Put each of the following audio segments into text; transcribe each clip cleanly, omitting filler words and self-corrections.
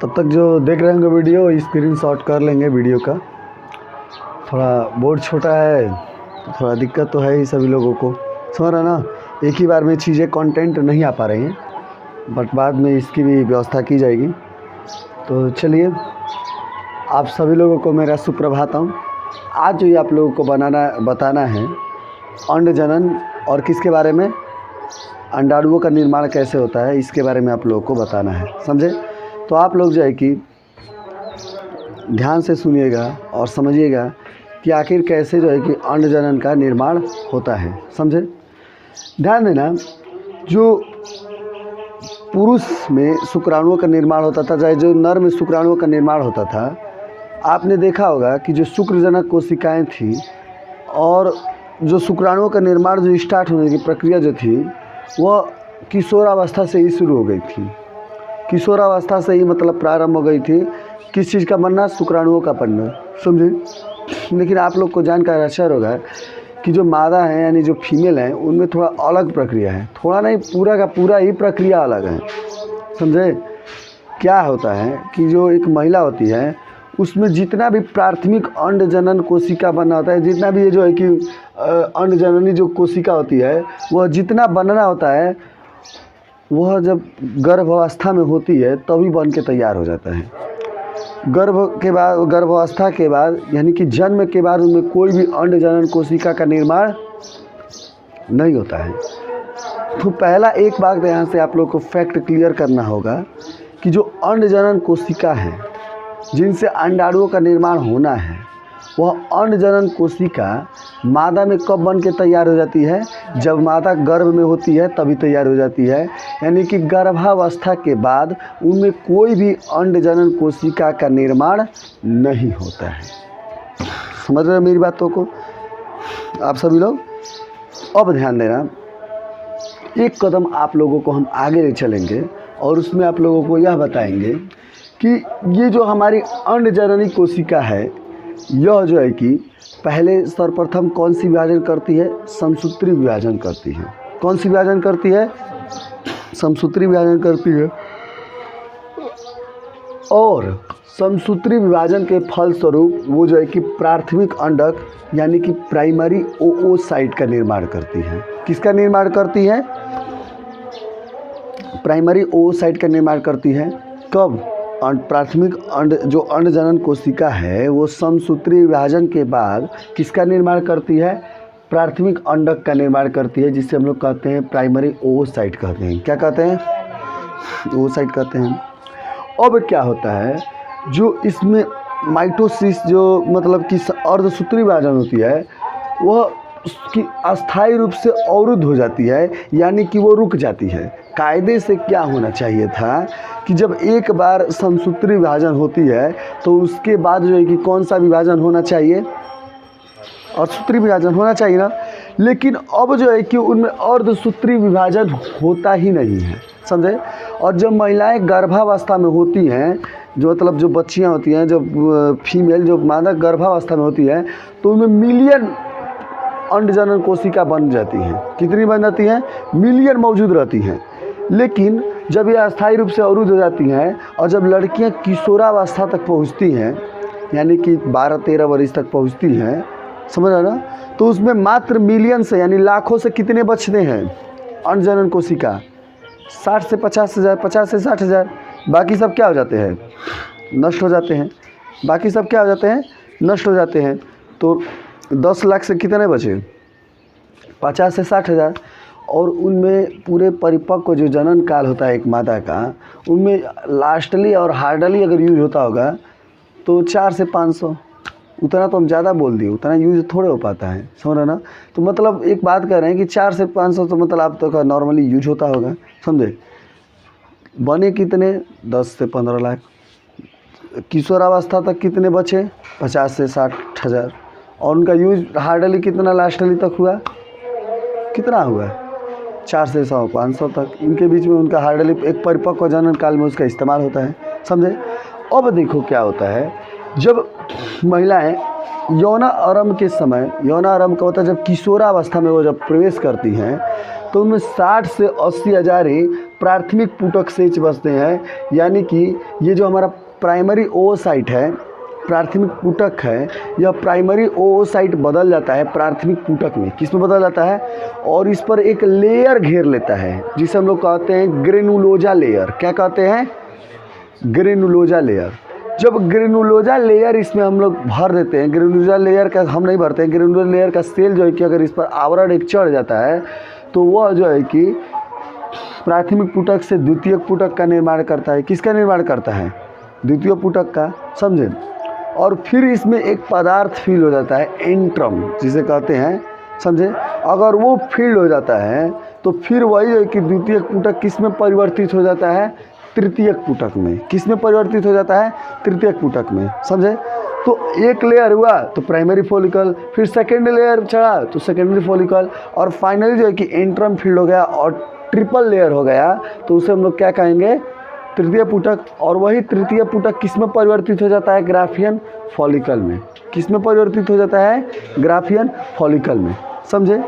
तब तक जो देख रहे होंगे वीडियो स्क्रीन शॉट कर लेंगे वीडियो का। थोड़ा बोर्ड छोटा है तो थोड़ा दिक्कत तो है ही सभी लोगों को, समझ रहे ना। एक ही बार में चीज़ें कंटेंट नहीं आ पा रही हैं, बट बाद में इसकी भी व्यवस्था की जाएगी। तो चलिए, आप सभी लोगों को मेरा सुप्रभातम। आज जो ये आप लोगों को बताना है अंड जनन और किसके बारे में, अंडाणुओं का निर्माण कैसे होता है, इसके बारे में आप लोगों को बताना है, समझे। तो आप लोग जो है कि ध्यान से सुनिएगा और समझिएगा कि आखिर कैसे जो है कि अंड जनन का निर्माण होता है, समझे। ध्यान देना, जो पुरुष में शुक्राणुओं का निर्माण होता था, चाहे जो नर में शुक्राणुओं का निर्माण होता था, आपने देखा होगा कि जो शुक्रजनक कोशिकाएं थी और जो शुक्राणुओं का निर्माण जो स्टार्ट होने की प्रक्रिया जो थी वह किशोरावस्था से ही शुरू हो गई थी। किशोरावस्था से ही मतलब प्रारंभ हो गई थी किस चीज़ का बनना, शुक्राणुओं का बनना, समझे। लेकिन आप लोग को जानकर आश्चर्य होगा कि जो मादा है यानी जो फीमेल है उनमें थोड़ा अलग प्रक्रिया है, थोड़ा नहीं पूरा का पूरा ही प्रक्रिया अलग है, समझे। क्या होता है कि जो एक महिला होती है उसमें जितना भी प्राथमिक अंड जनन कोशिका बनना होता है, जितना भी ये जो है कि अंड जननी जो कोशिका होती है वह जितना बनना होता है वह जब गर्भावस्था में होती है तभी बन के तैयार हो जाता है। गर्भावस्था के बाद यानी कि जन्म के बाद उनमें कोई भी अंड जनन कोशिका का निर्माण नहीं होता है। तो पहला एक बात यहाँ से आप लोग को फैक्ट क्लियर करना होगा कि जो अंड जनन कोशिका है जिनसे अंडाणुओं का निर्माण होना है, वह अंड जनन कोशिका मादा में कब बन के तैयार हो जाती है, जब मादा गर्भ में होती है तभी तैयार हो जाती है। यानी कि गर्भावस्था के बाद उनमें कोई भी अंड जनन कोशिका का निर्माण नहीं होता है। समझ रहे हैं मेरी बातों को आप सभी लोग। अब ध्यान देना, एक कदम आप लोगों को हम आगे ले चलेंगे और उसमें आप लोगों को यह बताएंगे कि ये जो हमारी अंड जननी कोशिका है यह जो है कि पहले सर्वप्रथम कौन सी विभाजन करती है, समसूत्री विभाजन करती है। कौन सी विभाजन करती है, समसूत्री विभाजन करती है। और समसूत्री विभाजन के फलस्वरूप वो जो है कि प्राथमिक अंडक यानी कि प्राइमरी ओओसाइट का निर्माण करती है। किसका निर्माण करती है, प्राइमरी ओओसाइट का निर्माण करती है। कब, प्राथमिक अंड जो अंड जनन कोशिका है वो समसूत्री विभाजन के बाद किसका निर्माण करती है, प्राथमिक अंडक का निर्माण करती है, जिसे हम लोग कहते हैं प्राइमरी ओओसाइट कहते हैं। क्या कहते हैं, ओओसाइट कहते हैं। अब क्या होता है, जो इसमें माइटोसिस जो मतलब कि अर्धसूत्री विभाजन होती है वह उसकी अस्थायी रूप से अवरुद्ध हो जाती है, यानी कि वो रुक जाती है। कायदे से क्या होना चाहिए था कि जब एक बार समसूत्री विभाजन होती है तो उसके बाद जो है कि कौन सा विभाजन होना चाहिए, अर्धसूत्री विभाजन होना चाहिए ना। लेकिन अब जो है कि उनमें अर्धसूत्री विभाजन होता ही नहीं है, समझे। और जब महिलाएं गर्भावस्था में होती हैं, जो मतलब जो बच्चियां होती हैं, जो फीमेल जो मादा गर्भावस्था में होती है, तो उनमें मिलियन अंड जनन कोशिका बन जाती हैं। कितनी बन जाती हैं, मिलियन मौजूद रहती हैं। लेकिन जब ये अस्थायी रूप से अवरुद्ध हो जाती हैं और जब लड़कियां किशोरावस्था तक पहुंचती हैं यानी कि 12-13 वर्ष तक पहुंचती हैं, समझ रहे ना, तो उसमें मात्र मिलियन से यानी लाखों से कितने बचते हैं अंड जनन कोशिका, 60 से 50 हज़ार, 50 से 60 हज़ार। बाकी सब क्या हो जाते हैं, नष्ट हो जाते हैं। बाकी सब क्या हो जाते हैं, नष्ट हो जाते हैं। तो 10 लाख से कितने बचे, 50 से 60 हज़ार। और उनमें पूरे परिपक्व जो जनन काल होता है एक मादा का, उनमें लास्टली और हार्डली अगर यूज होता होगा तो 4 से 500, उतना तो हम ज़्यादा बोल दिए, उतना यूज थोड़े हो पाता है, समझ रहे ना। तो मतलब एक बात कह रहे हैं कि 4 से 500 तो मतलब आप तो नॉर्मली यूज होता होगा, समझे। बने कितने, 10 से 15 लाख। किशोरावस्था तक कितने बचे, 50 से 60 हज़ार। और उनका यूज हार्डली कितना लास्टली तक हुआ, कितना हुआ, 4 से 100, 500 तक। इनके बीच में उनका हार्डली एक परिपक्व जनन काल में उसका इस्तेमाल होता है, समझे। अब देखो क्या होता है, जब महिलाएं यौन आरंभ के समय, यौन आरंभ का होता है जब किशोरावस्था में वो जब प्रवेश करती हैं, तो उनमें 60 से 80 हज़ार ही प्राथमिक पुटक सेच बचते हैं, यानी कि ये जो हमारा प्राइमरी ओओसाइट है, प्राथमिक पुटक है, यह प्राइमरी ओओसाइट बदल जाता है प्राथमिक पुटक में। किस में बदल जाता है? और इस पर एक लेयर घेर लेता है जिसे हम लोग कहते हैं ग्रेनुलोजा लेयर। क्या कहते हैं? ग्रेनुलोजा लेयर। जब ग्रेनुलोजा लेयर इसमें हम लोग भर देते हैं, ग्रेनुलोजा लेयर का हम नहीं भरते हैं, ग्रेनुलोजा लेयर का सेल जो है कि अगर इस पर आवरण एक चढ़ जाता है तो वह जो है कि प्राथमिक पुटक से द्वितीयक पुटक का निर्माण करता है। किसका निर्माण करता है? द्वितीय पुटक का, समझे। और फिर इसमें एक पदार्थ फील हो जाता है एंट्रम जिसे कहते हैं, समझे। अगर वो फील्ड हो जाता है तो फिर वही है कि द्वितीयक पुटक किस में परिवर्तित हो जाता है? तृतीयक पुटक में। किस में परिवर्तित हो जाता है? तृतीयक पुटक में, समझे। तो एक लेयर हुआ तो प्राइमरी फॉलिकल, फिर सेकेंड लेयर चढ़ा तो सेकेंडरी फॉलिकल, और फाइनली जो है कि एंट्रम फील्ड हो गया और ट्रिपल लेयर हो गया तो उसे हम लोग क्या कहेंगे? तृतीय पुटक। और वही तृतीय पुटक किस में परिवर्तित हो जाता है? ग्राफियन फॉलिकल में। किस में परिवर्तित हो जाता है? ग्राफियन फॉलिकल में, समझे।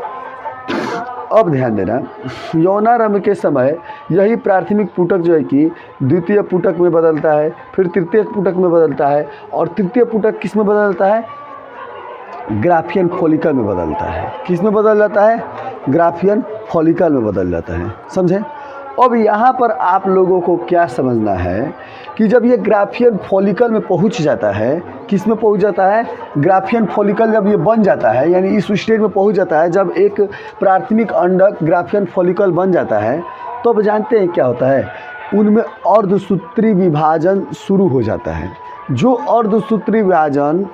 अब ध्यान देना, यौनारंभ के समय यही प्राथमिक पुटक जो है कि द्वितीय पुटक में बदलता है, फिर तृतीय पुटक में बदलता है, और तृतीय पुटक किस में बदलता है? ग्राफियन फॉलिकल में बदलता है। किस में बदल जाता है? ग्राफियन फॉलिकल में बदल जाता है, समझे। अब यहाँ पर आप लोगों को क्या समझना है कि जब ये ग्राफियन फॉलिकल में पहुँच जाता है, किस में पहुँच जाता है? ग्राफियन फॉलिकल जब ये बन जाता है, यानी इस स्टेज में पहुँच जाता है, जब एक प्राथमिक अंडक ग्राफियन फॉलिकल बन जाता है, तो अब जानते हैं क्या होता है? उनमें अर्धसूत्री विभाजन शुरू हो जाता है। जो अर्धसूत्री विभाजन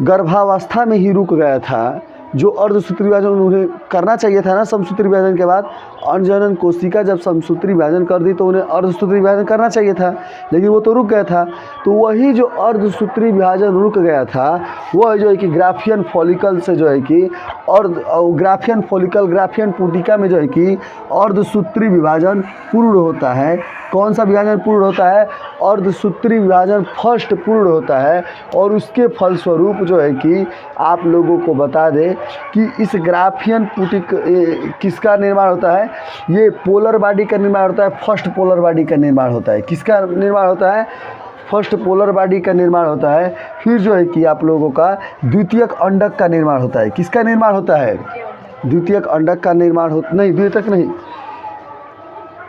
गर्भावस्था में ही रुक गया था, जो अर्धसूत्री विभाजन उन्हें करना चाहिए था ना समसूत्री विभाजन के बाद, अंडजनन कोशिका जब समसूत्री विभाजन कर दी तो उन्हें अर्धसूत्री विभाजन करना चाहिए था, लेकिन वो तो रुक गया था। तो वही जो अर्धसूत्री विभाजन रुक गया था वह जो है कि ग्राफियन फॉलिकल से जो है कि और ग्राफियन फॉलिकल, ग्राफियन पुटिका में जो है कि अर्धसूत्री विभाजन पूर्ण होता है। कौन सा विभाजन पूर्ण होता है? अर्धसूत्री विभाजन फर्स्ट पूर्ण होता है। और उसके फलस्वरूप जो है कि आप लोगों को बता दें कि इस ग्राफियन पुटिक किसका निर्माण होता है? ये पोलर बॉडी का निर्माण होता है, फर्स्ट पोलर बॉडी का निर्माण होता है। किसका निर्माण होता है? फर्स्ट पोलर बॉडी का निर्माण होता है। फिर जो है कि आप लोगों का द्वितीयक अंडक का निर्माण होता है। किसका निर्माण होता है? द्वितीयक अंडक का निर्माण नहीं, द्वितीयक नहीं,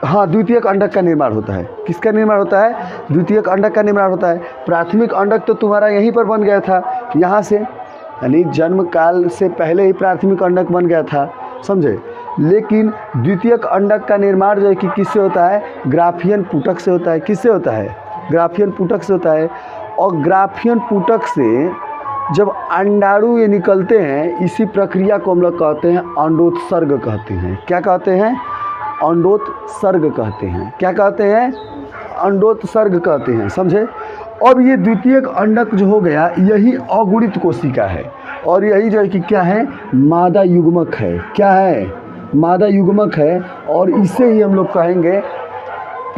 हाँ, द्वितीयक अंडक का निर्माण होता है। किसका निर्माण होता है? द्वितीयक अंडक का निर्माण होता है। प्राथमिक अंडक तो तुम्हारा यहीं पर बन गया था, यहाँ से, यानी जन्म काल से पहले ही प्राथमिक अंडक बन गया था, समझे। लेकिन द्वितीयक अंडक का निर्माण जो है कि किससे होता है? ग्राफियन पुटक से होता है। किससे होता है? ग्राफियन पुटक से होता है। और ग्राफियन पुटक से जब अंडाणु ये निकलते हैं, इसी प्रक्रिया को हम लोग कहते हैं अंडोत्सर्ग कहते हैं। क्या कहते हैं? अंडोत्सर्ग कहते हैं। क्या कहते हैं? अंडोत्सर्ग कहते हैं, समझे। अब ये द्वितीयक अंडक जो हो गया, यही अगुणित कोशिका है, और यही जो है कि क्या है? मादा युग्मक है। क्या है? मादा युग्मक है। और इसे ही हम लोग कहेंगे,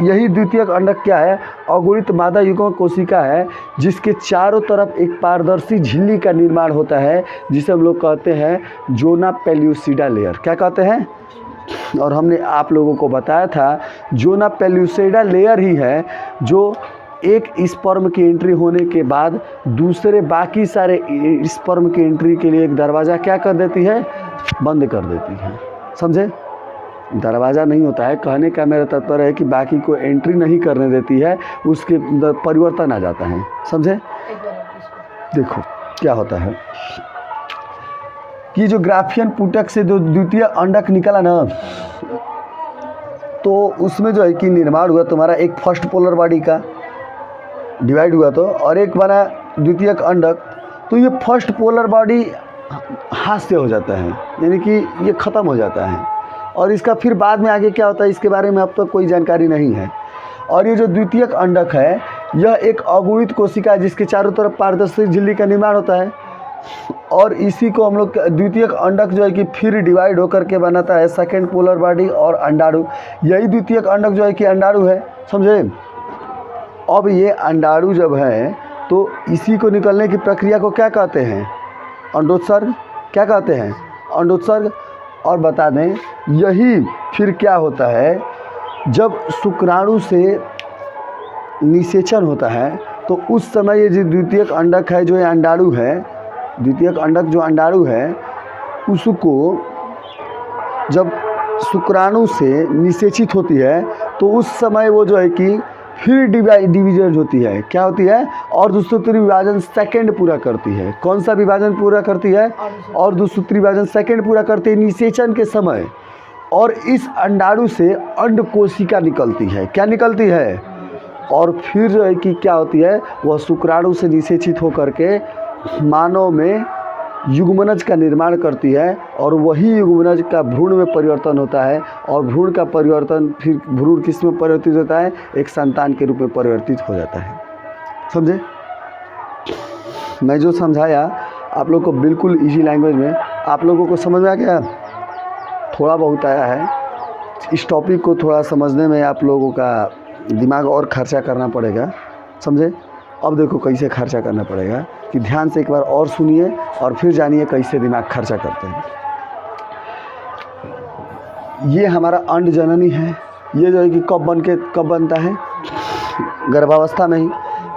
यही द्वितीयक अंडक क्या है? अगुणित मादा युग्मक कोशिका है, जिसके चारों तरफ एक पारदर्शी झिल्ली का निर्माण होता है, जिसे हम लोग कहते हैं जोना पेल्यूसिडा लेयर। क्या कहते हैं? और हमने आप लोगों को बताया था जोना पेल्यूसिडा लेयर ही है जो एक स्पर्म की एंट्री होने के बाद दूसरे बाकी सारे स्पर्म की एंट्री के लिए एक दरवाज़ा क्या कर देती है? बंद कर देती है, समझे। दरवाज़ा नहीं होता है, कहने का मेरा तात्पर्य है कि बाकी को एंट्री नहीं करने देती है, उसके परिवर्तन आ जाता है, समझे। देखो क्या होता है कि जो ग्राफियन पुटक से जो द्वितीय अंडक निकला ना, तो उसमें जो है कि निर्माण हुआ तुम्हारा एक फर्स्ट पोलर बॉडी का डिवाइड हुआ, तो और एक बना द्वितीयक अंडक। तो ये फर्स्ट पोलर बॉडी हाथ से हो जाता है, यानी कि ये ख़त्म हो जाता है। और इसका फिर बाद में आगे क्या होता है इसके बारे में अब तक कोई जानकारी नहीं है। और ये जो द्वितीयक अंडक है, यह एक अगुणित कोशिका है जिसके चारों तरफ पारदर्शी झिल्ली का निर्माण होता है। और इसी को हम लोग द्वितीयक अंडक जो है कि फिर डिवाइड होकर के बनाता है सेकेंड पोलर बॉडी और अंडाणु। यही द्वितीयक अंडक जो है कि अंडाणु है, समझे। अब ये अंडाणु जब है तो इसी को निकलने की प्रक्रिया को क्या कहते हैं? अंडोत्सर्ग। क्या कहते हैं? अंडोत्सर्ग। और बता दें यही फिर क्या होता है, जब शुक्राणु से निषेचन होता है तो उस समय ये जो द्वितीयक अंडक है, जो ये अंडाणु है, द्वितीयक अंडक जो अंडाणु है, उसको जब शुक्राणु से निषेचित होती है तो उस समय वो जो है कि फिर डिवीजन होती है। क्या होती है? अर्धसूत्री विभाजन सेकंड पूरा करती है। कौन सा विभाजन पूरा करती है? अर्धसूत्री विभाजन सेकंड पूरा करती है निषेचन के समय। और इस अंडाणु से अंड कोशिका निकलती है। क्या निकलती है? और फिर जो है कि क्या होती है, वह शुक्राणु से निषेचित होकर के मानव में युग्मनज का निर्माण करती है और वही युग्मनज का भ्रूण में परिवर्तन होता है और भ्रूण का परिवर्तन फिर भ्रूण किस में परिवर्तित होता है? एक संतान के रूप में परिवर्तित हो जाता है। समझे? मैं जो समझाया आप लोग को बिल्कुल इजी लैंग्वेज में आप लोगों को समझ में आ गया? थोड़ा बहुत आया है। इस टॉपिक को थोड़ा समझने में आप लोगों का दिमाग और खर्चा करना पड़ेगा। समझे? अब देखो कैसे खर्चा करना पड़ेगा कि ध्यान से एक बार और सुनिए और फिर जानिए कैसे दिमाग खर्चा करते हैं। ये हमारा अंड जननी है। ये जो है कि कब बनता है? गर्भावस्था में ही।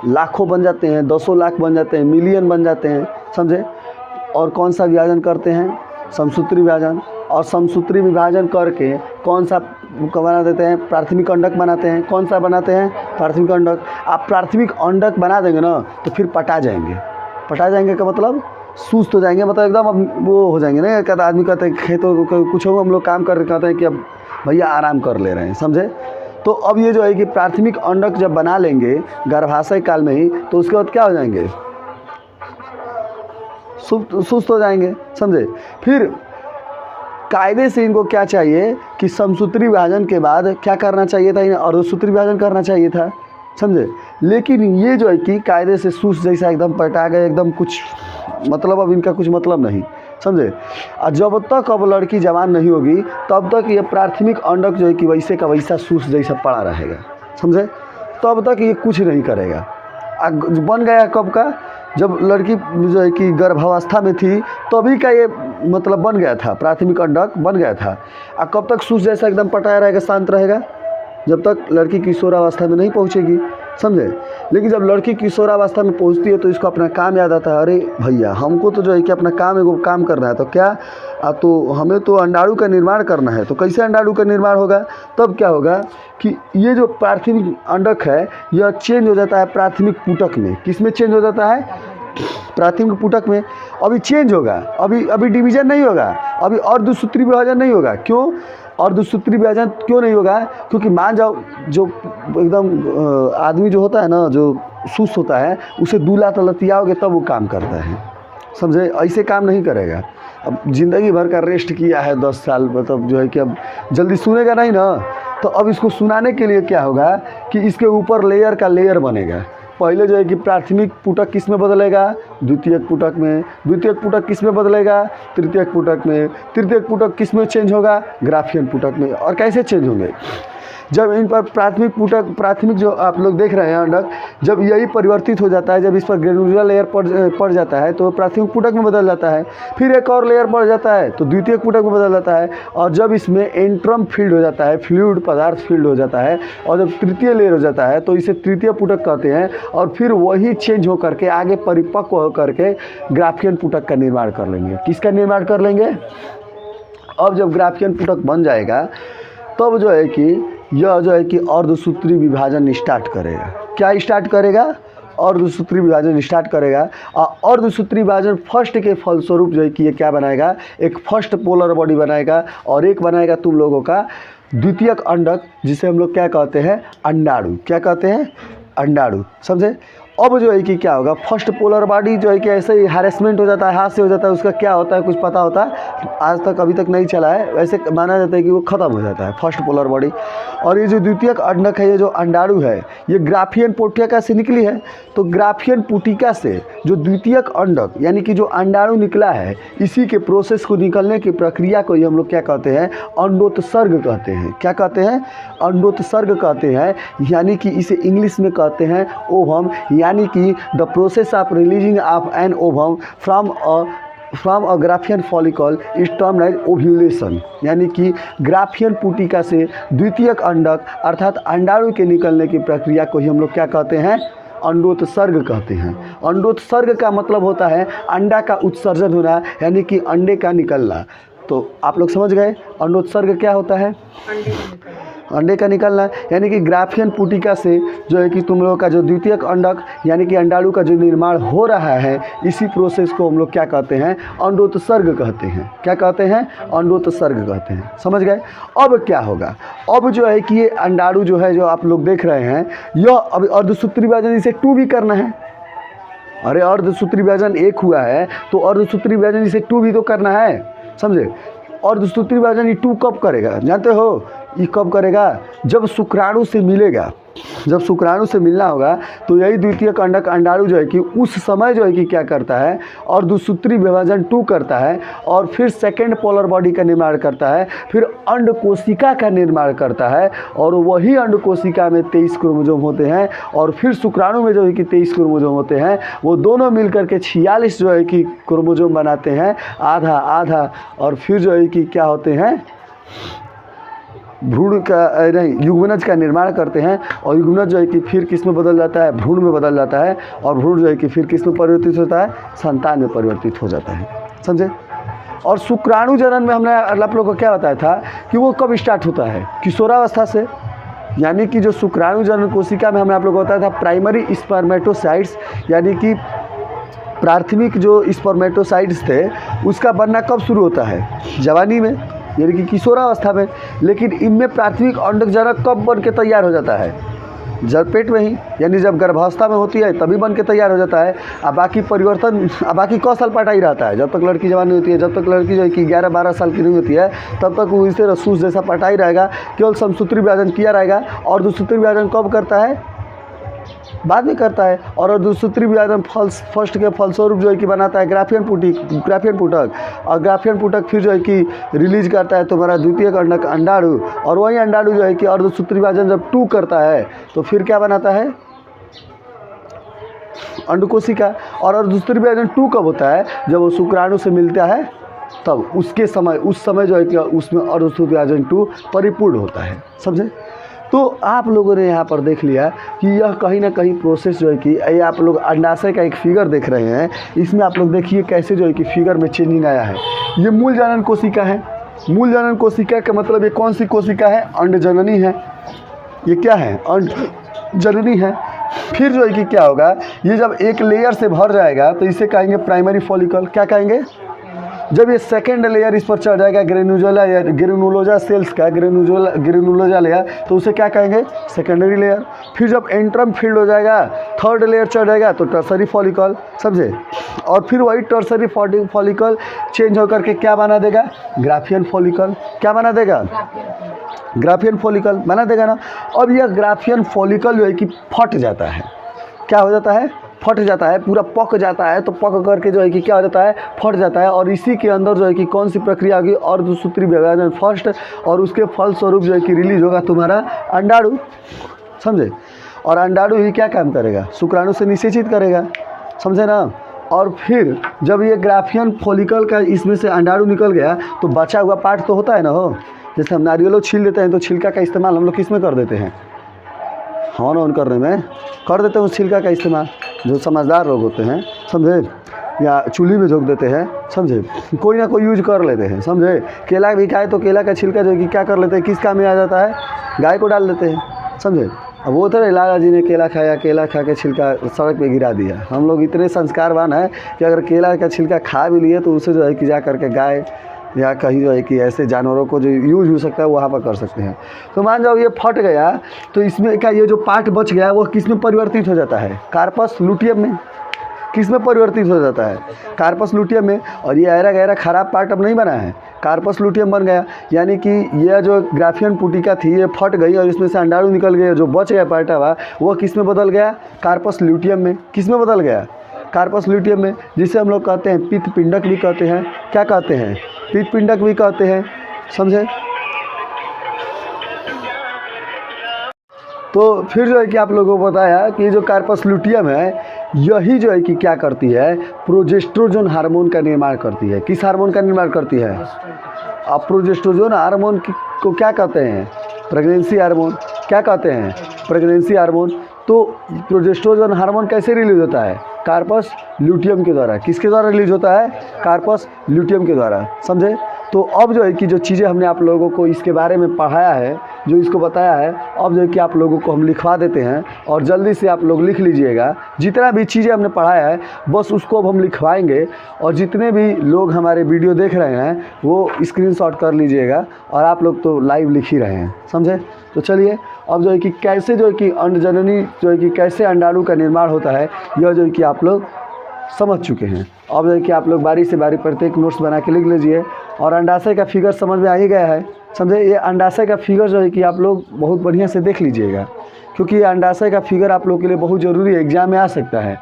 लाखों बन जाते हैं, 200 लाख बन जाते हैं, मिलियन बन जाते हैं। समझे? और कौन सा विभाजन करते हैं? समसूत्री विभाजन। और समसूत्री विभाजन करके कौन सा बना देते हैं? प्राथमिक अंडक बनाते हैं। कौन सा बनाते हैं? प्राथमिक अंडक। आप प्राथमिक अंडक बना देंगे ना तो फिर पटा जाएंगे। पटा जाएंगे का मतलब सुस्त हो जाएंगे, मतलब एकदम अब वो हो जाएंगे ना। कहता आदमी कहते हैं खेतों कुछ हो, हम लोग काम कर कहते हैं कि अब भैया आराम कर ले रहे हैं। समझे? तो अब ये जो है कि प्राथमिक अंडक जब बना लेंगे गर्भाशय काल में ही तो उसके बाद क्या हो जाएंगे? सुस्त हो जाएंगे। समझे? फिर कायदे से इनको क्या चाहिए कि समसूत्री विभाजन के बाद क्या करना चाहिए था? इन्हें अर्धसूत्री विभाजन करना चाहिए था। समझे? लेकिन ये जो है कि कायदे से सूस जैसा एकदम पलटा गए, एकदम कुछ मतलब अब इनका कुछ मतलब नहीं। समझे? और जब तक अब लड़की जवान नहीं होगी तब तक ये प्राथमिक अंडक जो है कि वैसे का वैसा सूस जैसा पड़ा रहेगा। समझे? तब तक ये कुछ नहीं करेगा। बन गया कब का? जब लड़की जो है कि गर्भावस्था में थी तभी का ये मतलब बन गया था, प्राथमिक अंडक बन गया था। और कब तक सूस जैसा एकदम पटाया रहेगा, शांत रहेगा? जब तक लड़की किशोरावस्था में नहीं पहुंचेगी। समझे? लेकिन जब लड़की किशोरावस्था में पहुंचती है तो इसको अपना काम याद आता है। अरे भैया हमको तो जो है कि अपना काम करना है, तो क्या तो हमें तो अंडाणु का निर्माण करना है। तो कैसे अंडाणु का निर्माण होगा? तब क्या होगा कि ये जो प्राथमिक अंडक है यह चेंज हो जाता है प्राथमिक पुटक में। किस में चेंज हो जाता है? प्राथमिक पुटक में। अभी चेंज होगा, अभी डिवीजन नहीं होगा, अभी अर्धसूत्री विभाजन नहीं होगा। क्यों अर्धसूत्री विभाजन क्यों नहीं होगा? क्योंकि मान जाओ जो एकदम आदमी जो होता है ना, जो सुस्त होता है, उसे दूल्हा तलतियाओगे तब वो काम करता है। समझे? ऐसे काम नहीं करेगा। अब ज़िंदगी भर का रेस्ट किया है 10 साल, मतलब जो है कि अब जल्दी सुनेगा नहीं ना। तो अब इसको सुनाने के लिए क्या होगा कि इसके ऊपर लेयर का लेयर बनेगा। पहले जो है कि प्राथमिक पुटक किस में बदलेगा? द्वितीयक पुटक में। द्वितीयक पुटक किस में बदलेगा? तृतीयक पुटक में। तृतीयक पुटक किस में चेंज होगा? ग्राफियन पुटक में। और कैसे चेंज होंगे? जब इन पर प्राथमिक जो आप लोग देख रहे हैं अंडक, जब यही परिवर्तित हो जाता है, जब इस पर ग्रेनुलर लेयर पड़ जाता है तो प्राथमिक पुटक में बदल जाता है। फिर एक और लेयर पड़ जाता है तो द्वितीयक पुटक में बदल जाता है। और जब इसमें एंट्रम फील्ड हो जाता है, फ्लूइड पदार्थ फील्ड हो जाता है, और जब तृतीय लेयर हो जाता है तो इसे तृतीय पुटक कहते हैं। और फिर वही चेंज होकर के आगे परिपक्व होकर के ग्राफियन पुटक का निर्माण कर लेंगे। किसका निर्माण कर लेंगे? अब जब ग्राफियन पुटक बन जाएगा तब जो है कि यह जो है कि अर्धसूत्री विभाजन स्टार्ट करेगा। क्या स्टार्ट करेगा? अर्धसूत्री विभाजन स्टार्ट करेगा। और अर्धसूत्री विभाजन फर्स्ट के फलस्वरूप जो है कि ये क्या बनाएगा? एक फर्स्ट पोलर बॉडी बनाएगा और एक बनाएगा तुम लोगों का द्वितीयक अंडक, जिसे हम लोग क्या कहते हैं? अंडाणु। क्या कहते हैं? अंडाणु। समझे? अब जो है कि क्या होगा? फर्स्ट पोलर बॉडी जो है कि ऐसे ही हैरेसमेंट हो जाता है, हाथ से हो जाता है, उसका क्या होता है कुछ पता होता है? आज तक अभी तक नहीं चला है। वैसे माना जाता है कि वो ख़त्म हो जाता है फर्स्ट पोलर बॉडी। और ये जो द्वितीयक अंडक है, ये जो अंडाणु है, ये ग्राफियन पुटिका से निकली है। तो ग्राफियन पुटिका से जो द्वितीयक अंडक यानी कि जो अंडाणु निकला है, इसी के प्रोसेस को निकलने की प्रक्रिया को ही हम लोग क्या कहते हैं? अंडोत्सर्ग कहते हैं। क्या कहते हैं? अंडोत्सर्ग कहते हैं। यानी कि इसे इंग्लिश में कहते हैं ओवम, यानी कि the process of releasing of an ovum from a from a Graafian follicle is termed as ovulation, यानी कि ग्राफियन पुटिका से द्वितीयक अंडक अर्थात अंडाणु के निकलने की प्रक्रिया को ही हम लोग क्या कहते हैं, अंडोत्सर्ग कहते हैं। अंडोत्सर्ग का मतलब होता है अंडा का उत्सर्जन होना, यानी कि अंडे का निकलना। तो आप लोग समझ गए अंडोत्सर्ग क्या होता है, अंडे का निकलना, यानी कि ग्राफियन पुटिका से जो है कि तुम लोगों का जो द्वितीयक अंडक यानी कि अंडाणु का जो निर्माण हो रहा है, इसी प्रोसेस को हम लोग क्या कहते हैं, अंडोत्सर्ग कहते हैं। क्या कहते हैं, अंडोत्सर्ग कहते हैं। समझ गए। अब क्या होगा, अब जो है कि ये अंडाणु जो है, जो आप लोग देख रहे हैं, यह अब अर्धसूत्री विभाजन इसे 2 भी करना है। अरे अर्धसूत्री विभाजन 1 हुआ है तो अर्धसूत्री विभाजन इसे 2 भी तो करना है, समझे। अर्धसूत्री विभाजन ये 2 कब करेगा, जानते हो, ये कब करेगा, जब शुक्राणु से मिलेगा। जब शुक्राणु से मिलना होगा तो यही द्वितीयक अंडक अंडाणु जो है कि उस समय जो है कि क्या करता है, अर्धसूत्री विभाजन 2 करता है और फिर सेकेंड पोलर बॉडी का निर्माण करता है, फिर अंड कोशिका का निर्माण करता है और वही अंड कोशिका में 23 क्रोमोसोम होते हैं और फिर शुक्राणु में जो है कि 23 क्रोमोसोम होते हैं, वो दोनों मिलकर के 46 जो है कि क्रोमोसोम बनाते हैं, आधा आधा, और फिर जो है कि क्या होते हैं, भ्रूण का नहीं युग्मनज का निर्माण करते हैं और युग्मनज जो है कि फिर किस में बदल जाता है, भ्रूण में बदल जाता है और भ्रूण जो है कि फिर किस में परिवर्तित होता है, संतान में परिवर्तित हो जाता है, समझे। और शुक्राणु जनन में हमने आप लोगों को क्या बताया था कि वो कब स्टार्ट होता है, किशोरावस्था से, यानी कि जो शुक्राणु जनन कोशिका में हमने आप लोगों को बताया था प्राइमरी स्पर्मेटोसाइट्स, यानी कि प्राथमिक जो स्पर्मेटोसाइट्स थे उसका बनना कब शुरू होता है, जवानी में, यानी कि किशोरावस्था में। लेकिन इनमें प्राथमिक अंडक जनक कब बन के तैयार हो जाता है, जब पेट में ही, यानी जब गर्भावस्था में होती है तभी बन के तैयार हो जाता है। अब बाकी परिवर्तन, अब बाकी कौ साल पटा ही रहता है, जब तक लड़की जवान नहीं होती है, जब तक लड़की जो है कि 11-12 साल की नहीं होती है तब तक वो इसे रसूस जैसा पटा ही रहेगा, केवल समसूत्री विभाजन किया रहेगा। और दूसूत्री विभाजन कब करता है, बाद में करता है। और दूसूत्री विभाजन फर्स्ट के फलस्वरूप जो है कि बनाता है ग्राफियन पुटक, और ग्राफियन पुटक फिर जो है कि रिलीज करता है तुम्हारा द्वितीयक अंडक अंडाणु, और वही अंडाणु जो है कि अर्धसूत्री विभाजन जब 2 करता है तो फिर क्या बनाता है, अंडकोशिका। और अर्धसूत्री विभाजन 2 कब होता है, जब वो शुक्राणु से मिलता है तब, उस समय जो है कि उसमें अर्धसूत्री विभाजन 2 परिपूर्ण होता है, समझे। तो आप लोगों ने यहाँ पर देख लिया कि यह कहीं ना कहीं प्रोसेस जो है कि ये आप लोग अंडाशय का एक फिगर देख रहे हैं, इसमें आप लोग देखिए कैसे जो है कि फिगर में चेंजिंग आया है। ये मूल जनन कोशिका है। मूल जनन कोशिका का मतलब ये कौन सी कोशिका है, अंड जननी है। ये क्या है, अंड जननी है। फिर जो है कि क्या होगा, ये जब एक लेयर से भर जाएगा तो इसे कहेंगे प्राइमरी फॉलिकल। क्या कहेंगे, जब ये सेकेंड लेयर इस पर चढ़ जाएगा ग्रेनुलोजा या ग्रेनुलोजा सेल्स का ग्रेनुलोजा लेयर, तो उसे क्या कहेंगे, सेकेंडरी लेयर। फिर जब एंट्रम फील्ड हो जाएगा, थर्ड लेयर चढ़ जाएगा तो टर्सरी फॉलिकल, समझे। और फिर वही टर्सरी फॉलिकल चेंज होकर के क्या बना देगा, ग्राफियन फॉलिकल। क्या बना देगा, ग्राफियन फॉलिकल बना देगा ना। अब यह ग्राफियन फॉलिकल जो है कि फट जाता है, क्या हो जाता है, फट जाता है, पूरा पक जाता है। तो पक करके जो है कि क्या हो जाता है, फट जाता है। और इसी के अंदर जो है कि कौन सी प्रक्रिया होगी, अर्धसूत्री विभाजन फर्स्ट, और उसके फलस्वरूप जो है कि रिलीज होगा तुम्हारा अंडाणु, समझे। और अंडाणु ही क्या काम करेगा, शुक्राणु से निषेचित करेगा, समझे ना। और फिर जब ये ग्राफियन फॉलिकल का इसमें से अंडाणु निकल गया तो बचा हुआ पार्ट तो होता है ना, हो, जैसे हम नारियलों छील देते हैं तो छिलका का इस्तेमाल हम लोग किस में कर देते हैं, हवन ऑन करने में कर देते हैं उस छिलका का इस्तेमाल, जो समझदार लोग होते हैं, समझे, या चूल्ही में झोंक देते हैं, समझे, कोई ना कोई यूज कर लेते हैं, समझे। केला भी खाए तो केला का छिलका जो है कि क्या कर लेते हैं, किस काम में आ जाता है, गाय को डाल देते हैं, समझे। अब वो तो लाला जी ने केला खाया, केला खा के छिलका सड़क पे गिरा दिया। हम लोग इतने संस्कारवान हैं कि अगर केला का छिलका खा भी लिए तो उसे जो है कि जा करके गाय या कहीं जो है कि ऐसे जानवरों को जो यूज हो सकता है वहाँ पर कर सकते हैं। तो मान जाओ ये फट गया तो इसमें क्या, ये जो पार्ट बच गया वो किस में परिवर्तित हो जाता है, कार्पस लुटियम में। किस में परिवर्तित हो जाता है, कार्पस लुटियम में। और ये ऐरा गहरा खराब पार्ट अब नहीं बना है, कार्पस लुटियम बन गया। यानी कि यह जो ग्राफियन पुटिका थी ये फट गई और इसमें से अंडाणु निकल गया, जो बच गया पार्ट हुआ वो किस में बदल गया, कार्पस लुटियम में। किस में बदल गया, कार्पस लुटियम में, जिसे हम लोग कहते हैं पित्त पिंडक भी कहते हैं। क्या कहते हैं, पित्त पिंडक भी कहते हैं, समझे। तो फिर जो है कि आप लोगों को बताया कि जो कार्पस लुटियम है यही जो है कि क्या करती है, प्रोजेस्टेरोन हार्मोन का निर्माण करती है। किस हार्मोन का निर्माण करती है? अब प्रोजेस्टेरोन हार्मोन को क्या कहते हैं? Pregnancy hormone. क्या कहते हैं? Pregnancy hormone. तो प्रोजेस्टेरोन हार्मोन कैसे रिलीज होता है? कार्पस ल्यूटियम के द्वारा। किसके द्वारा रिलीज होता है? कार्पस ल्यूटियम के द्वारा। समझे? तो अब जो है कि जो चीज़ें हमने आप लोगों को इसके बारे में पढ़ाया है, जो इसको बताया है, अब जो है कि आप लोगों को हम लिखवा देते हैं और जल्दी से आप लोग लिख लीजिएगा। जितना भी चीज़ें हमने पढ़ाया है बस उसको अब हम लिखवाएंगे और जितने भी लोग हमारे वीडियो देख रहे हैं वो स्क्रीनशॉट कर लीजिएगा और आप लोग तो लाइव लिख ही रहे हैं। समझे? तो चलिए अब जो है कि कैसे जो है कि अंडजननी जो है कि कैसे अंडाणु का निर्माण होता है यह जो है कि आप लोग समझ चुके हैं। अब जो है कि आप लोग बारी से बारी प्रत्येक नोट्स बना के लिख लीजिए और अंडाशय का फिगर समझ में आ ही गया है। समझे? ये अंडाशय का फिगर जो है कि आप लोग बहुत बढ़िया से देख लीजिएगा, क्योंकि ये अंडाशय का फिगर आप लोग के लिए बहुत ज़रूरी है, एग्जाम में आ सकता है।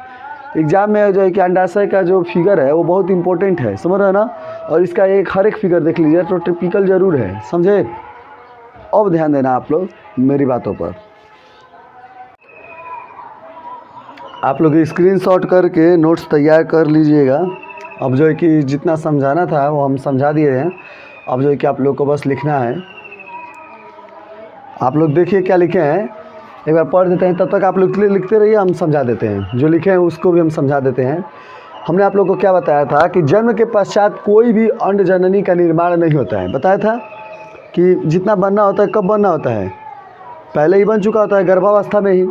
एग्जाम में जो है कि अंडाशय का जो फिगर है वो बहुत इंपॉर्टेंट है, समझ रहे हैं ना? और इसका हर एक फिगर देख लीजिए तो टिपिकल ज़रूर है। समझे? अब ध्यान देना आप लोग मेरी बातों पर। आप लोग स्क्रीनशॉट करके नोट्स तैयार कर लीजिएगा। अब जो है कि जितना समझाना था वो हम समझा दिए हैं। अब जो है कि आप लोग को बस लिखना है। आप लोग देखिए क्या लिखे हैं, एक बार पढ़ देते हैं, तब तक आप लोग लिखते रहिए, हम समझा देते हैं। जो लिखे हैं उसको भी हम समझा देते हैं। हमने आप लोग को क्या बताया था कि जन्म के पश्चात कोई भी अंड जननी का निर्माण नहीं होता है। बताया था कि जितना बनना होता है, कब बनना होता है? पहले ही बन चुका होता है, गर्भावस्था में ही।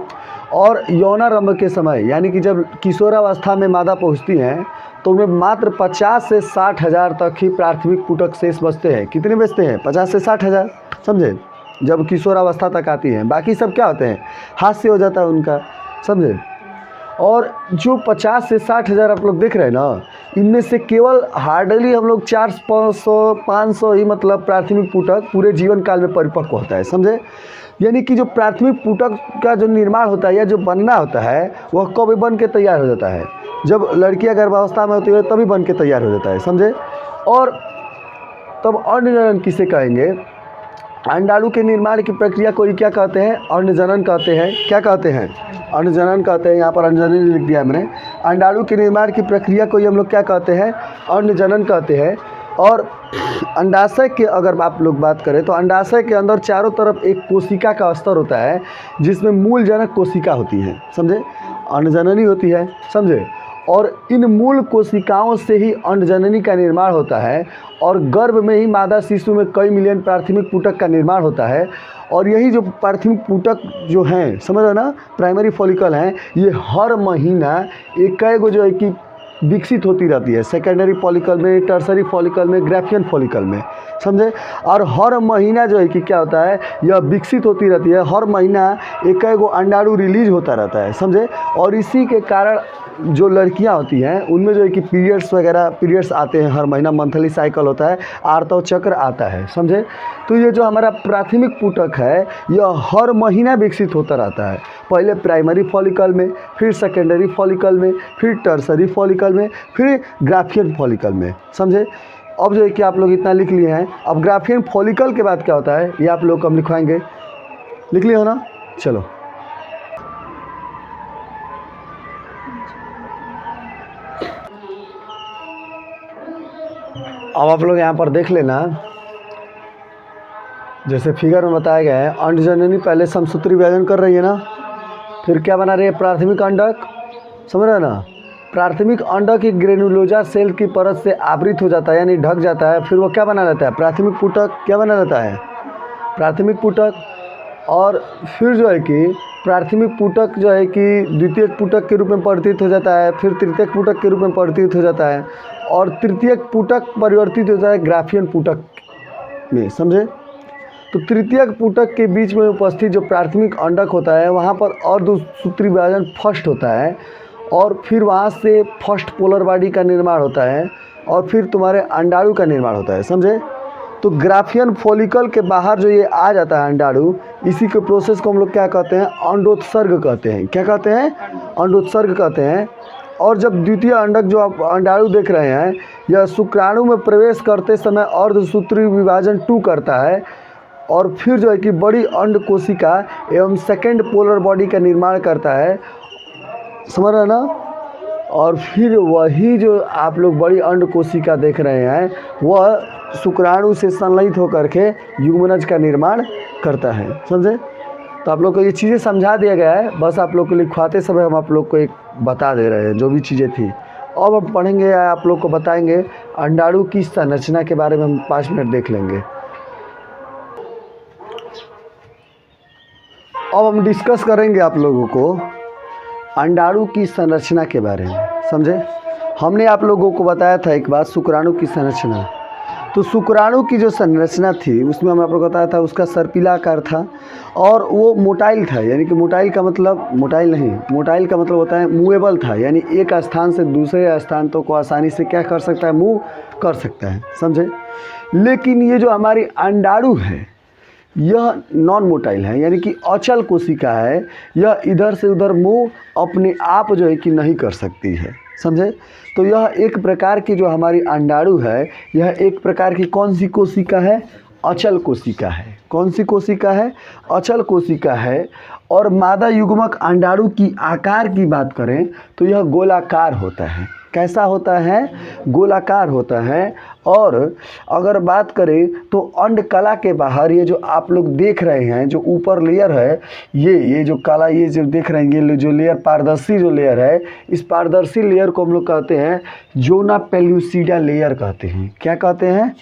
और यौनारंभ के समय यानी कि जब किशोरावस्था में मादा पहुंचती हैं तो उनमें मात्र 50 से 60 हज़ार तक ही प्राथमिक पुटक शेष बचते हैं। कितने बचते हैं? 50 से 60 हज़ार। समझे? जब किशोरावस्था तक आती हैं, बाकी सब क्या होते हैं? हाथ से हो जाता है उनका। समझे? और जो 50 से 60 हज़ार आप लोग देख रहे हैं ना, इनमें से केवल हार्डली हम लोग 400-500 ही मतलब प्राथमिक पुटक पूरे जीवन काल में परिपक्व होता है। समझे? यानी कि जो प्राथमिक पुटक का जो निर्माण होता है या जो बनना होता है वह कब बन के तैयार हो जाता है? जब लड़कियां गर्भावस्था में होती है तभी बन के तैयार हो जाता है। समझे? और तब अंडजनन किसे कहेंगे? अंडाणु के निर्माण की प्रक्रिया को क्या कहते हैं? अंडजनन कहते हैं। क्या कहते हैं? अंडजनन कहते हैं। यहाँ पर अंडजनन लिख दिया मैंने। अंडाणु के निर्माण की प्रक्रिया को हम लोग क्या कहते हैं? अंडजनन कहते हैं। और अंडाशय के अगर आप लोग बात करें तो अंडाशय के अंदर चारों तरफ एक कोशिका का स्तर होता है जिसमें मूल जनक कोशिका होती है। समझे? अंडजननी होती है। समझे? और इन मूल कोशिकाओं से ही अंडजननी का निर्माण होता है और गर्भ में ही मादा शिशु में कई मिलियन प्राथमिक पुटक का निर्माण होता है। और यही जो प्राथमिक पुटक जो हैं, समझ रहे हो ना, प्राइमरी फॉलिकल हैं, ये हर महीना एक जो है कि विकसित होती रहती है। सेकेंडरी फॉलिकल में, टर्सरी फॉलिकल में, ग्राफियन फॉलिकल में। समझे? और हर महीना जो है कि क्या होता है, यह विकसित होती रहती है। हर महीना एक अंडाणु रिलीज होता रहता है। समझे? और इसी के कारण जो लड़कियां होती हैं उनमें जो है कि पीरियड्स आते हैं। हर महीना मंथली साइकिल होता है, आर्तव चक्र आता है। समझे? तो ये जो हमारा प्राथमिक पुटक है यह हर महीना विकसित होता रहता है। पहले प्राइमरी फॉलिकल में, फिर सेकेंडरी फॉलिकल में, फिर टर्सरी फॉलिकल में, फिर ग्राफियन फॉलिकल में। समझे? अब जो है कि आप लोग इतना लिख लिए हैं। अब ग्राफियन फॉलिकल के बाद क्या होता है ये आप लोग कम लिखवाएंगे। लिख लिए हो ना? चलो अब आप लोग यहाँ पर देख लेना, जैसे फिगर में बताया गया है, अंडजननी पहले समसूत्री विभाजन कर रही है ना, फिर क्या बना रही है? प्राथमिक अंडक। समझ रहे हैं ना? प्राथमिक अंडक एक ग्रेनुलोजा सेल की परत से आवृत हो जाता है यानी ढक जाता है। फिर वो क्या बना लेता है? प्राथमिक पुटक। क्या बना लेता है? प्राथमिक पुटक। और फिर जो है कि प्राथमिक पुटक जो है कि द्वितीयक पुटक के रूप में परिवर्तित हो जाता है, फिर तृतीयक पुटक के रूप में परिवर्तित हो जाता है और तृतीयक पुटक परिवर्तित हो जाता है ग्राफियन पुटक में। समझे? तो तृतीयक पुटक के बीच में उपस्थित जो प्राथमिक अंडक होता है वहाँ पर अर्धसूत्री विभाजन फर्स्ट होता है और फिर वहाँ से फर्स्ट पोलर बॉडी का निर्माण होता है और फिर तुम्हारे अंडाणु का निर्माण होता है। समझे? तो ग्राफियन फॉलिकल के बाहर जो ये आ जाता है अंडाणु, इसी के प्रोसेस को हम लोग क्या कहते हैं? अंडोत्सर्ग कहते हैं। क्या कहते हैं? अंडोत्सर्ग कहते हैं। और जब द्वितीय अंडक जो आप अंडाणु देख रहे हैं यह शुक्राणु में प्रवेश करते समय अर्धसूत्री विभाजन 2 करता है और फिर जो है कि बड़ी अंड कोशिका एवं सेकेंड पोलर बॉडी का निर्माण करता है। समझ रहे हैं ना? और फिर वही जो आप लोग बड़ी अंड कोशिका देख रहे हैं वह शुक्राणु से संलयित होकर के युग्मनज का निर्माण करता है। समझे? तो आप लोग को ये चीज़ें समझा दिया गया है, बस आप लोग को लिखवाते समय हम आप लोग को एक बता दे रहे हैं जो भी चीज़ें थी। अब हम पढ़ेंगे, आप लोग को बताएंगे अंडाणु की संरचना के बारे में हम 5 मिनट देख लेंगे। अब हम डिस्कस करेंगे आप लोगों को अंडाणु की संरचना के बारे में। समझे? हमने आप लोगों को बताया था एक बात, शुक्राणु की संरचना। तो शुक्राणु की जो संरचना थी उसमें हमने आप लोगों को बताया था उसका सर्पिला आकार था और वो मोटाइल था, यानी कि मोटाइल का मतलब मोटाइल का मतलब होता है मूवेबल था, यानी एक स्थान से दूसरे स्थान तो को आसानी से क्या कर सकता है, मूव कर सकता है। समझे? लेकिन ये जो हमारी अंडाणु है यह नॉन मोटाइल है, यानी कि अचल कोशिका है। यह इधर से उधर मूव अपने आप जो है कि नहीं कर सकती है। समझे? तो यह एक प्रकार की जो हमारी अंडाणु है यह एक प्रकार की कौन सी कोशिका है, अचल कोशिका है। कौन सी कोशिका है, अचल कोशिका है। और मादा युग्मक अंडाणु की आकार की बात करें तो यह गोलाकार होता है। कैसा होता है, गोलाकार होता है। और अगर बात करें तो अंडकला के बाहर ये जो आप लोग देख रहे हैं जो ऊपर लेयर है, ये जो काला ये जो देख रहे हैं, ये जो लेयर पारदर्शी जो लेयर है, इस पारदर्शी लेयर को हम लोग कहते हैं जोना पेल्यूसिडा लेयर कहते हैं। क्या कहते हैं,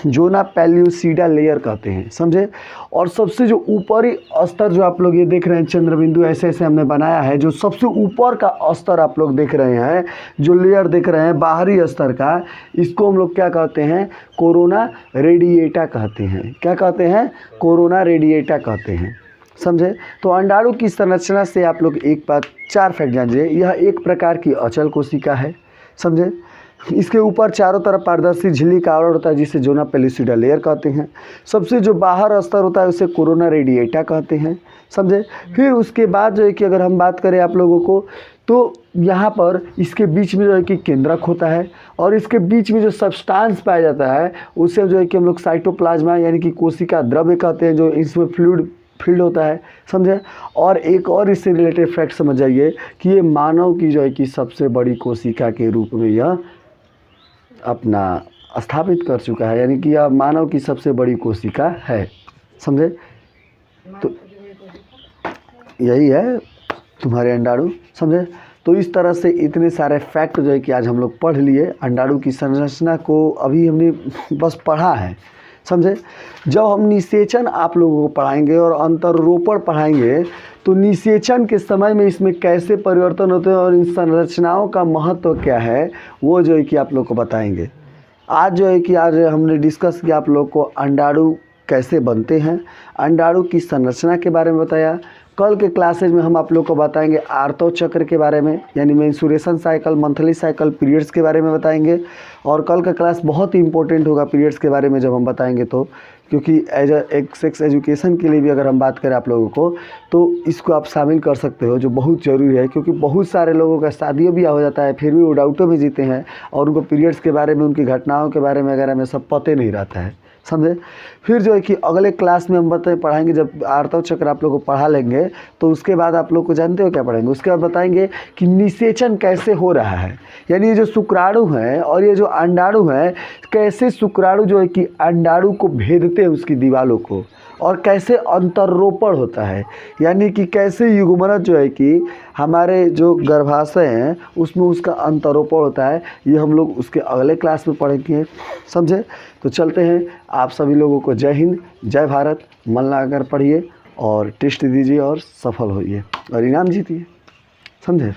जोना पेल्यूसिडा लेयर कहते हैं। समझे? और सबसे जो ऊपरी स्तर जो आप लोग ये देख रहे हैं चंद्रबिंदु ऐसे ऐसे हमने बनाया है, जो सबसे ऊपर का स्तर आप लोग देख रहे हैं, जो लेयर देख रहे हैं बाहरी स्तर का, इसको हम लोग क्या कहते हैं, कोरोना रेडिएटा कहते हैं। क्या कहते हैं, कोरोना रेडिएटा कहते हैं। समझे? तो अंडाणु की संरचना से आप लोग एक बात 4 फैक्ट जानिए, यह एक प्रकार की अचल कोशिका है। समझे? इसके ऊपर चारों तरफ पारदर्शी झिल्ली का आवरण होता है जिसे जोना पेल्यूसिडा लेयर कहते हैं। सबसे जो बाहर स्तर होता है उसे कोरोना रेडिएटा कहते हैं। समझे? फिर उसके बाद जो है कि अगर हम बात करें आप लोगों को तो यहाँ पर इसके बीच में जो है कि केंद्रक होता है और इसके बीच में जो सब्सटेंस पाया जाता है उसे जो है कि हम लोग साइटोप्लाज्मा यानी कि कोशिका द्रव्य कहते हैं, जो इसमें फ्लूइड फील्ड होता है। समझे? और एक और इससे रिलेटेड फैक्ट समझ जाइए कि ये मानव की जो है कि सबसे बड़ी कोशिका के रूप में यह अपना स्थापित कर चुका है, यानी कि यह मानव की सबसे बड़ी कोशिका है। समझे? तो यही है तुम्हारे अंडाणु। समझे? तो इस तरह से इतने सारे फैक्ट जो है कि आज हम लोग पढ़ लिए। अंडाणु की संरचना को अभी हमने बस पढ़ा है। समझे? जब हम निषेचन आप लोगों को पढ़ाएंगे और अंतरोपण पढ़ाएंगे तो निषेचन के समय में इसमें कैसे परिवर्तन होते हैं और इन संरचनाओं का महत्व क्या है वो जो है कि आप लोग को बताएंगे। आज जो है कि आज हमने डिस्कस किया आप लोग को अंडाणु कैसे बनते हैं, अंडाणु की संरचना के बारे में बताया। कल के क्लासेज में हम आप लोग को बताएंगे आर्तव चक्र के बारे में, यानी menstruation cycle, monthly cycle, periods के बारे में बताएंगे। और कल का क्लास बहुत ही इंपॉर्टेंट होगा पीरियड्स के बारे में जब हम बताएंगे तो, क्योंकि एज एक सेक्स एजुकेशन के लिए भी अगर हम बात करें आप लोगों को तो इसको आप शामिल कर सकते हो, जो बहुत ज़रूरी है। क्योंकि बहुत सारे लोगों का शादियों भी हो जाता है फिर भी वो डाउटों में जीते हैं और उनको पीरियड्स के बारे में, उनकी घटनाओं के बारे में वगैरह में सब पता नहीं रहता है। समझे? फिर जो है कि अगले क्लास में हम पढ़ाएंगे, जब आर्तव चक्र आप लोग को पढ़ा लेंगे तो उसके बाद आप लोग को जानते हो क्या पढ़ेंगे, उसके बाद बताएंगे कि निषेचन कैसे हो रहा है, यानी ये जो शुक्राणु है और ये जो अंडाणु है कैसे शुक्राणु जो है कि अंडाणु को भेदते हैं उसकी दीवारों को, और कैसे अंतरोपण होता है, यानी कि कैसे युग्मनज जो है कि हमारे जो गर्भाशय हैं उसमें उसका अंतरोपण होता है। ये हम लोग उसके अगले क्लास में पढ़ेंगे। समझे? तो चलते हैं। आप सभी लोगों को जय हिंद, जय भारत। मन लगाकर पढ़िए और टेस्ट दीजिए और सफल होइए और इनाम जीतिए। समझे?